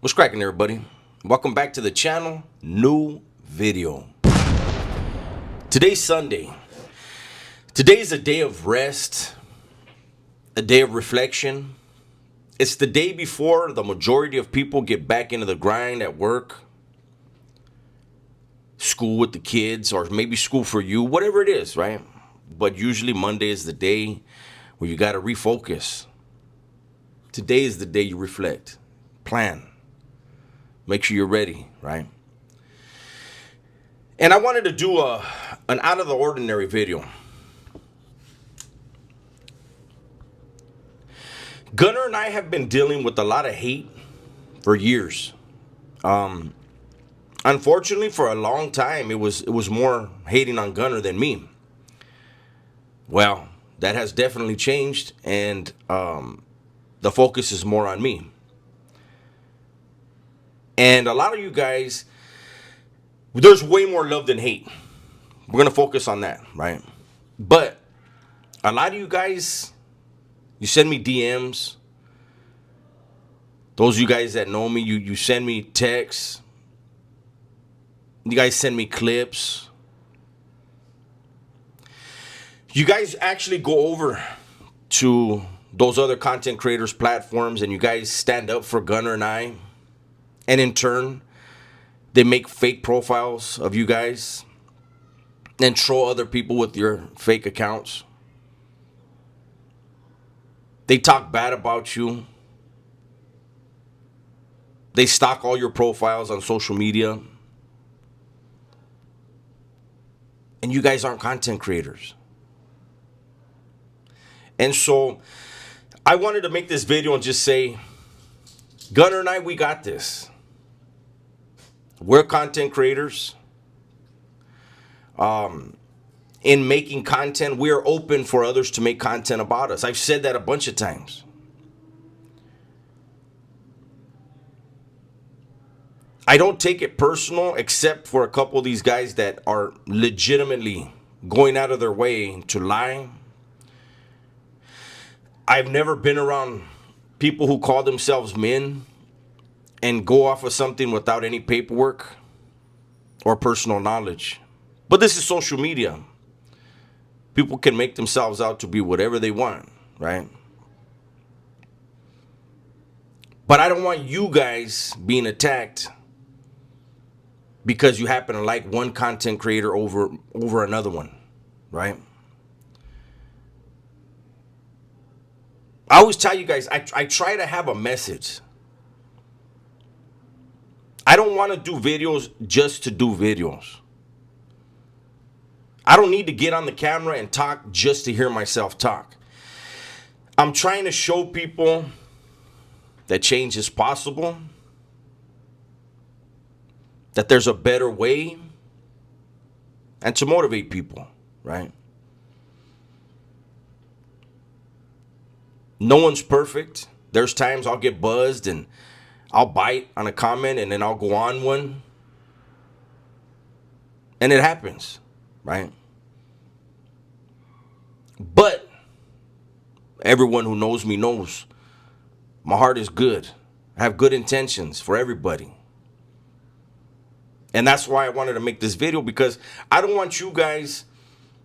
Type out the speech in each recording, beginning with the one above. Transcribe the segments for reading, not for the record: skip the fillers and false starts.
What's cracking, everybody? Welcome back to the channel. New video. Today's Sunday. Today is a day of rest, a day of reflection. It's the day before the majority of people get back into the grind at work, school with the kids, or maybe school for you, whatever it is, right? But usually Monday is the day where you got to refocus. Today is the day you reflect, plan. Make sure you're ready, right? And I wanted to do an out of the ordinary video. Gunner and I have been dealing with a lot of hate for years. Unfortunately, for a long time, it was more hating on Gunner than me. Well, that has definitely changed, and the focus is more on me. And a lot of you guys, there's way more love than hate. We're going to focus on that, right? But a lot of you guys, you send me DMs. Those of you guys that know me, you send me texts. You guys send me clips. You guys actually go over to those other content creators' platforms and you guys stand up for Gunner and I. And in turn, they make fake profiles of you guys and troll other people with your fake accounts. They talk bad about you. They stalk all your profiles on social media. And you guys aren't content creators. And so I wanted to make this video and just say, Gunner and I, we got this. We're content creators. In making content, we're open for others to make content about us. I've said that a bunch of times. I don't take it personal, except for a couple of these guys that are legitimately going out of their way to lie. I've never been around people who call themselves men and go off of something without any paperwork or personal knowledge. But this is social media. People can make themselves out to be whatever they want, right? But I don't want you guys being attacked because you happen to like one content creator over another one, right? I always tell you guys, I try to have a message. I don't want to do videos just to do videos. I don't need to get on the camera and talk just to hear myself talk. I'm trying to show people that change is possible, that there's a better way, and to motivate people, right? No one's perfect. There's times I'll get buzzed and I'll bite on a comment and then I'll go on one. And it happens, right? But everyone who knows me knows my heart is good. I have good intentions for everybody. And that's why I wanted to make this video, because I don't want you guys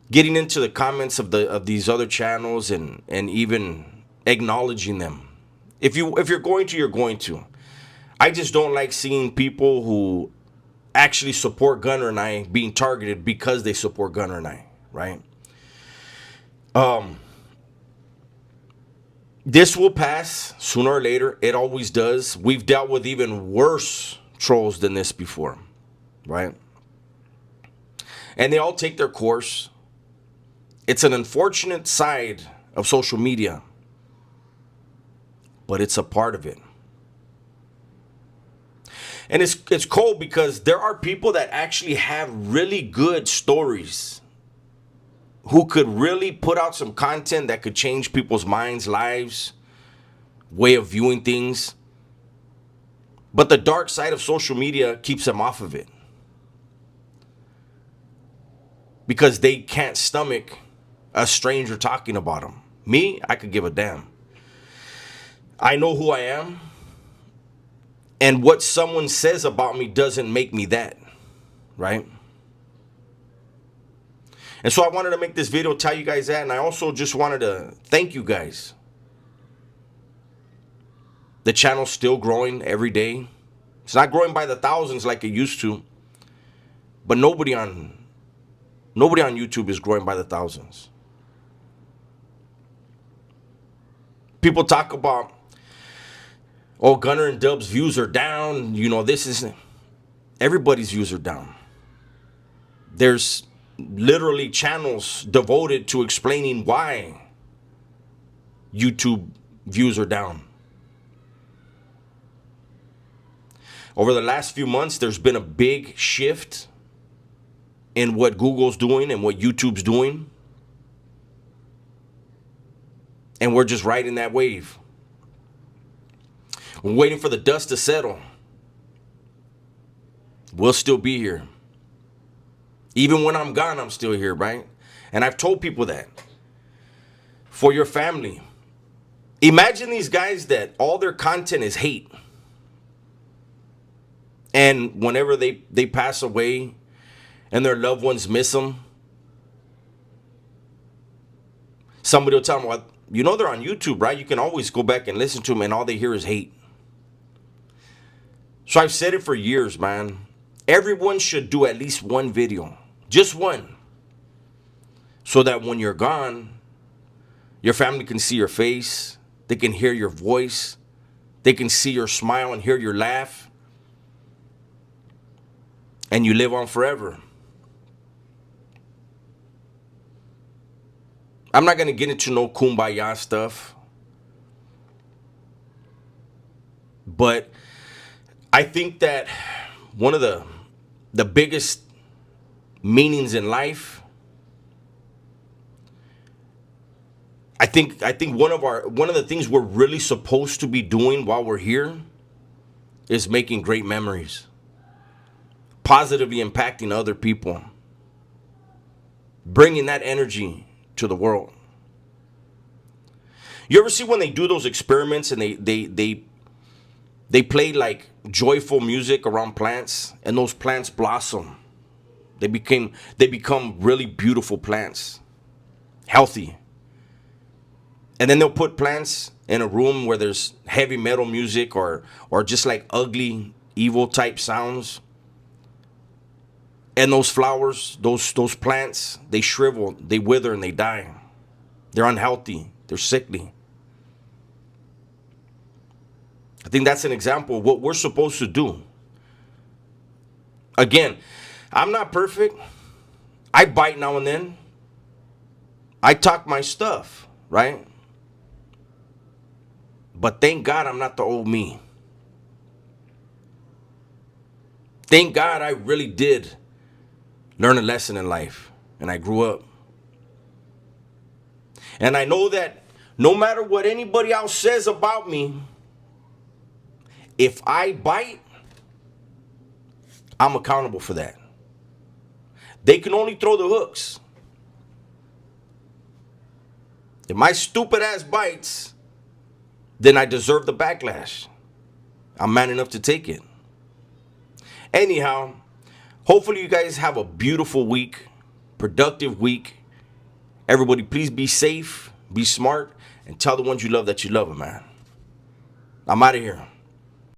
getting into the comments of these other channels and even acknowledging them. If you're going to, you're going to. I just don't like seeing people who actually support Gunner and I being targeted because they support Gunner and I, right? This will pass sooner or later. It always does. We've dealt with even worse trolls than this before, right? And they all take their course. It's an unfortunate side of social media, but it's a part of it. And it's cool because there are people that actually have really good stories who could really put out some content that could change people's minds, lives, way of viewing things. But the dark side of social media keeps them off of it, because they can't stomach a stranger talking about them. Me, I could give a damn. I know who I am. And what someone says about me doesn't make me that, right? And so I wanted to make this video, tell you guys that. And I also just wanted to thank you guys. The channel's still growing every day. It's not growing by the thousands like it used to. But nobody on YouTube is growing by the thousands. People talk about, oh, Gunner and Dub's views are down. You know, this is, everybody's views are down. There's literally channels devoted to explaining why YouTube views are down. Over the last few months, there's been a big shift in what Google's doing and what YouTube's doing. And we're just riding that wave. We're waiting for the dust to settle. We'll still be here. Even when I'm gone, I'm still here, right? And I've told people that. For your family. Imagine these guys that all their content is hate. And whenever they pass away and their loved ones miss them, somebody will tell them, well, you know they're on YouTube, right? You can always go back and listen to them, and all they hear is hate. So I've said it for years, man. Everyone should do at least one video. Just one. So that when you're gone, your family can see your face. They can hear your voice. They can see your smile and hear your laugh. And you live on forever. I'm not going to get into no kumbaya stuff. But I think that one of the biggest meanings in life, I think one of the things we're really supposed to be doing while we're here is making great memories. Positively impacting other people. Bringing that energy to the world. You ever see when they do those experiments and they play like joyful music around plants, and those plants blossom? They become really beautiful plants, healthy. And then they'll put plants in a room where there's heavy metal music or just like ugly, evil type sounds. And those flowers, those plants, they shrivel, they wither, and they die. They're unhealthy. They're sickly. I think that's an example of what we're supposed to do. Again, I'm not perfect. I bite now and then. I talk my stuff, right? But thank God I'm not the old me. Thank God I really did learn a lesson in life, and I grew up. And I know that no matter what anybody else says about me, if I bite, I'm accountable for that. They can only throw the hooks. If my stupid ass bites, then I deserve the backlash. I'm man enough to take it. Anyhow, hopefully you guys have a beautiful week, productive week. Everybody, please be safe, be smart, and tell the ones you love that you love them, man. I'm out of here.